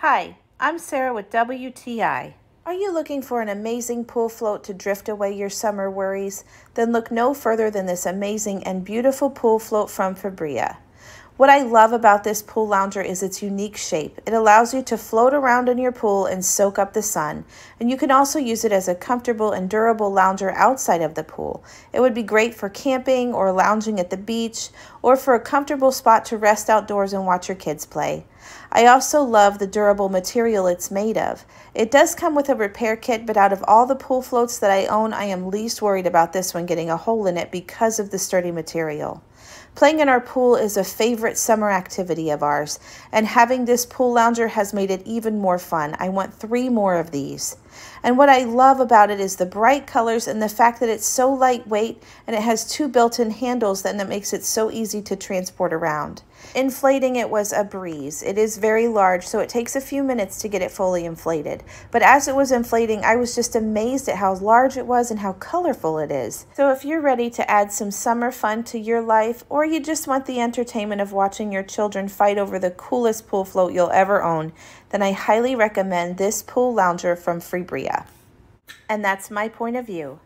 Hi, I'm Sarah with WTI. Are you looking for an amazing pool float to drift away your summer worries? Then look no further than this amazing and beautiful pool float from FEEBRIA. What I love about this pool lounger is its unique shape. It allows you to float around in your pool and soak up the sun. And you can also use it as a comfortable and durable lounger outside of the pool. It would be great for camping or lounging at the beach, or for a comfortable spot to rest outdoors and watch your kids play. I also love the durable material it's made of. It does come with a repair kit, but out of all the pool floats that I own, I am least worried about this one getting a hole in it because of the sturdy material. Playing in our pool is a favorite summer activity of ours, and having this pool lounger has made it even more fun. I want 3 more of these. And what I love about it is the bright colors and the fact that it's so lightweight, and it has 2 built-in handles that makes it so easy to transport around. Inflating it was a breeze. It is very large, so it takes a few minutes to get it fully inflated. But as it was inflating, I was just amazed at how large it was and how colorful it is. So if you're ready to add some summer fun to your life, or you just want the entertainment of watching your children fight over the coolest pool float you'll ever own, then I highly recommend this pool lounger from FEEBRIA. And that's my point of view.